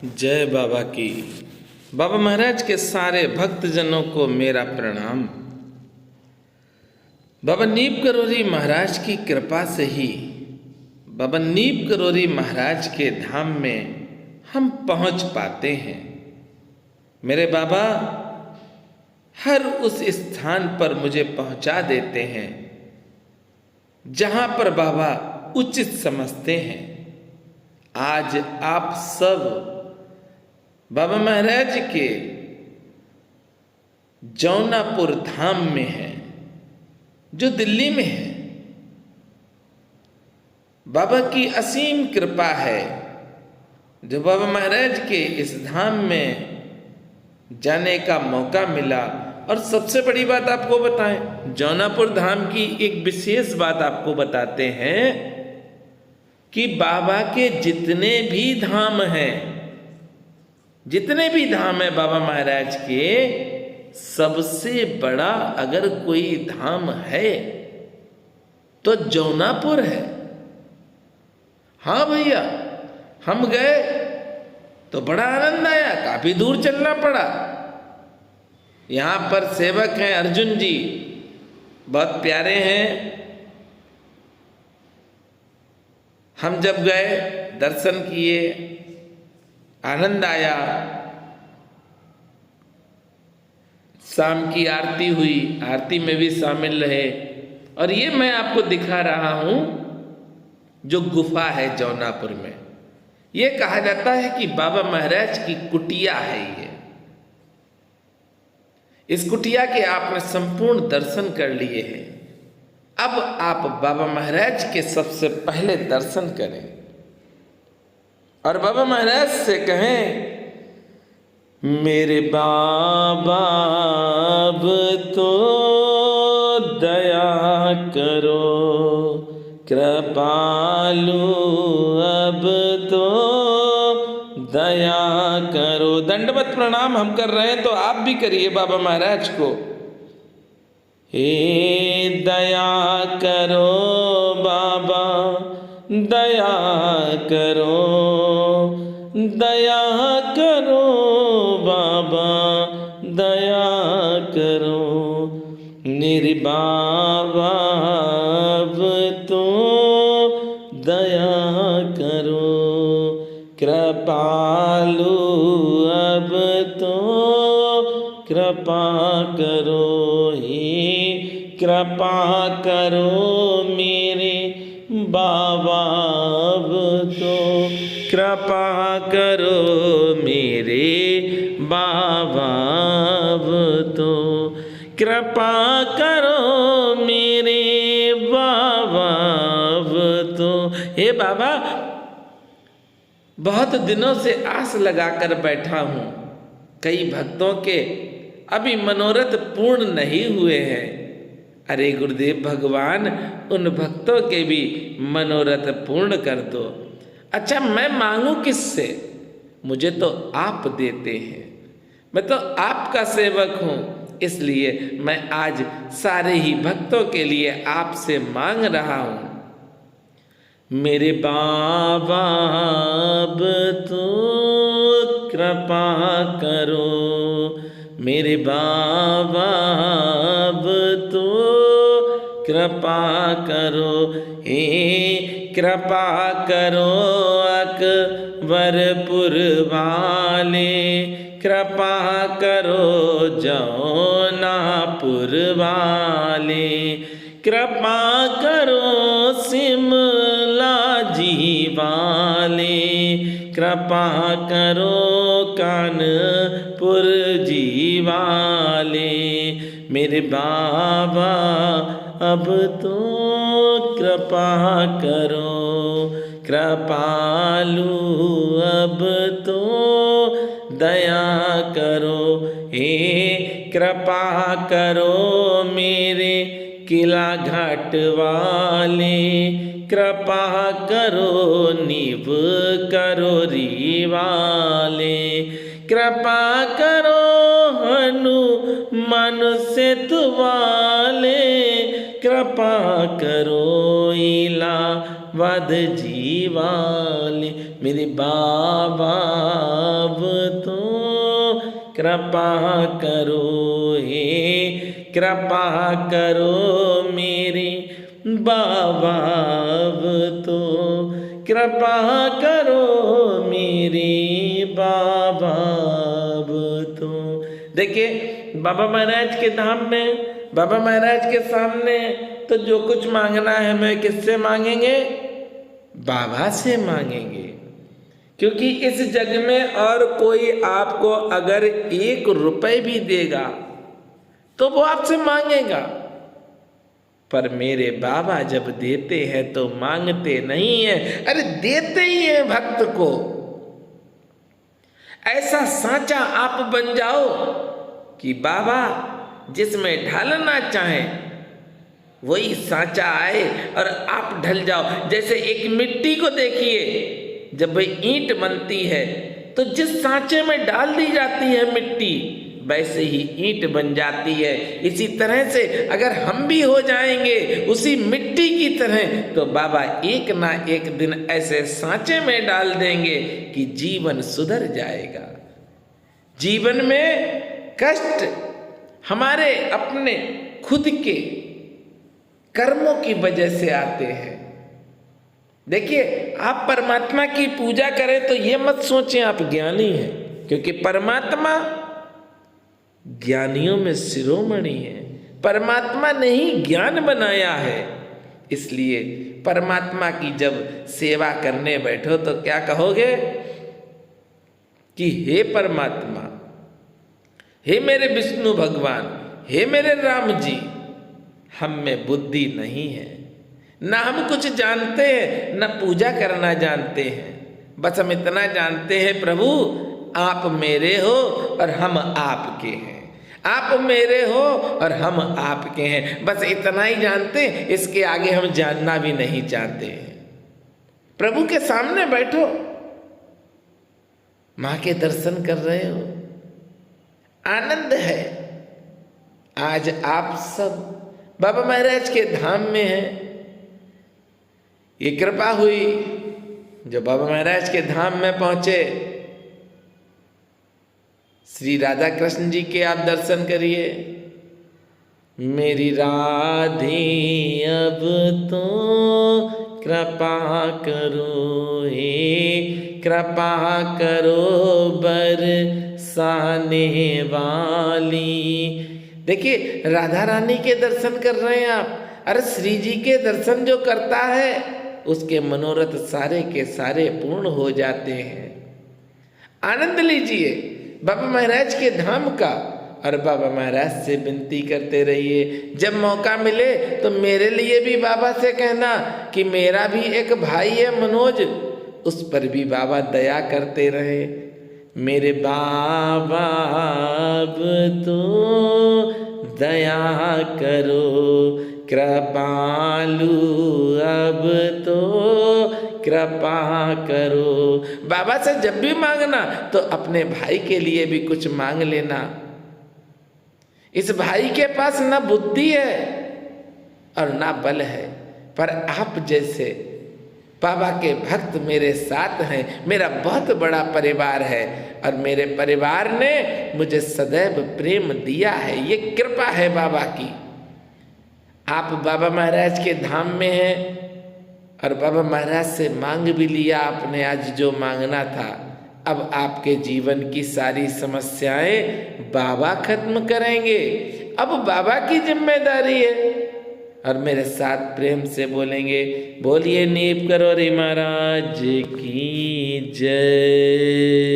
जय बाबा की। बाबा महाराज के सारे भक्तजनों को मेरा प्रणाम। बाबा नीम करोली महाराज की कृपा से ही बाबा नीम करोली महाराज के धाम में हम पहुंच पाते हैं। मेरे बाबा हर उस स्थान पर मुझे पहुंचा देते हैं जहां पर बाबा उचित समझते हैं। आज आप सब बाबा महाराज के जौनापुर धाम में है, जो दिल्ली में है। बाबा की असीम कृपा है जो बाबा महाराज के इस धाम में जाने का मौका मिला। और सबसे बड़ी बात आपको बताएं, जौनापुर धाम की एक विशेष बात आपको बताते हैं कि बाबा के जितने भी धाम हैं, जितने भी धाम है बाबा महाराज के, सबसे बड़ा अगर कोई धाम है तो जौनापुर है। हाँ भैया, हम गए तो बड़ा आनंद आया, काफी दूर चलना पड़ा। यहाँ पर सेवक हैं अर्जुन जी, बहुत प्यारे हैं। हम जब गए, दर्शन किए, आनंद आया। शाम की आरती हुई, आरती में भी शामिल रहे। और ये मैं आपको दिखा रहा हूं जो गुफा है जौनापुर में। ये कहा जाता है कि बाबा महाराज की कुटिया है ये। इस कुटिया के आपने संपूर्ण दर्शन कर लिए हैं। अब आप बाबा महाराज के सबसे पहले दर्शन करें और बाबा महाराज से कहें, मेरे बाबा अब तो दया करो, कृपालु अब तो दया करो। दंडवत प्रणाम हम कर रहे हैं तो आप भी करिए बाबा महाराज को। हे दया करो बाबा, दया करो, दया करो बाबा, दया करो। मेरे बाबा अब तो दया करो, कृपालु अब तो कृपा करो। हे कृपा करो मेरे बाबा अब तो कृपा करो मेरे बाबा अब तो कृपा करो मेरे बाबा अब तो। हे बाबा, बहुत दिनों से आस लगाकर बैठा हूँ। कई भक्तों के अभी मनोरथ पूर्ण नहीं हुए हैं। अरे गुरुदेव भगवान, उन भक्तों के भी मनोरथ पूर्ण कर दो। अच्छा, मैं मांगू किससे? मुझे तो आप देते हैं। मैं तो आपका सेवक हूँ, इसलिए मैं आज सारे ही भक्तों के लिए आपसे मांग रहा हूँ। मेरे बाबा अब तो कृपा करो, मेरे बाबा अब तो कृपा करो। हे कृपा करो अकबरपुर वाले, कृपा करो जौनापुर वाले, कृपा करो शिमला जी वाले, कृपा करो कानपुर जी वाले। मेरे बाबा अब तो कृपा करो, कृपालु अब तो दया करो। हे कृपा करो मेरे किला घाट वाले, कृपा करो नीव करोरी वाले, कृपा करो हनुमान सेतु वाले, कृपा करो इलाहाबाद जी वाले। मेरे बाबा कृपा करो हे कृपा करो मेरे बाबा अब तो कृपा करो मेरे बाबा अब तो। देखिए बाबा महाराज के धाम में, बाबा महाराज के सामने तो जो कुछ मांगना है मैं किससे मांगेंगे? बाबा से मांगेंगे। क्योंकि इस जग में और कोई आपको अगर 1 रुपए भी देगा तो वो आपसे मांगेगा, पर मेरे बाबा जब देते हैं तो मांगते नहीं है, अरे देते ही है भक्त को। ऐसा सांचा आप बन जाओ कि बाबा जिसमें ढलना चाहें वही सांचा आए और आप ढल जाओ। जैसे एक मिट्टी को देखिए, जब भाई ईंट बनती है तो जिस सांचे में डाल दी जाती है मिट्टी वैसे ही ईंट बन जाती है। इसी तरह से अगर हम भी हो जाएंगे उसी मिट्टी की तरह तो बाबा एक ना एक दिन ऐसे सांचे में डाल देंगे कि जीवन सुधर जाएगा। जीवन में कष्ट हमारे अपने खुद के कर्मों की वजह से आते हैं। देखिए आप परमात्मा की पूजा करें तो ये मत सोचें आप ज्ञानी हैं, क्योंकि परमात्मा ज्ञानियों में शिरोमणि है। परमात्मा ने ही ज्ञान बनाया है। इसलिए परमात्मा की जब सेवा करने बैठो तो क्या कहोगे कि हे परमात्मा, हे मेरे विष्णु भगवान, हे मेरे राम जी, हम में बुद्धि नहीं है, ना हम कुछ जानते हैं, ना पूजा करना जानते हैं। बस हम इतना जानते हैं प्रभु आप मेरे हो और हम आपके हैं, आप मेरे हो और हम आपके हैं। बस इतना ही जानते हैं, इसके आगे हम जानना भी नहीं चाहते हैं। प्रभु के सामने बैठो, माँ के दर्शन कर रहे हो, आनंद है। आज आप सब बाबा महाराज के धाम में हैं। ये कृपा हुई जो बाबा महाराज के धाम में पहुंचे। श्री राधा कृष्ण जी के आप दर्शन करिए। मेरी राधे अब तो कृपा करो हे कृपा करो बरसाने वाली। देखिए राधा रानी के दर्शन कर रहे हैं आप। अरे श्री जी के दर्शन जो करता है उसके मनोरथ सारे के सारे पूर्ण हो जाते हैं। आनंद लीजिए बाबा महाराज के धाम का और बाबा महाराज से विनती करते रहिए। जब मौका मिले तो मेरे लिए भी बाबा से कहना कि मेरा भी एक भाई है मनोज, उस पर भी बाबा दया करते रहे। मेरे बाबा अब तो दया करो कृपालु अब तो कृपा करो। बाबा से जब भी मांगना तो अपने भाई के लिए भी कुछ मांग लेना। इस भाई के पास ना बुद्धि है और ना बल है, पर आप जैसे बाबा के भक्त मेरे साथ हैं। मेरा बहुत बड़ा परिवार है और मेरे परिवार ने मुझे सदैव प्रेम दिया है। ये कृपा है बाबा की। आप बाबा महाराज के धाम में हैं और बाबा महाराज से मांग भी लिया आपने आज जो मांगना था। अब आपके जीवन की सारी समस्याएं बाबा खत्म करेंगे। अब बाबा की जिम्मेदारी है। और मेरे साथ प्रेम से बोलेंगे, बोलिए नीप करो रे महाराज की जय।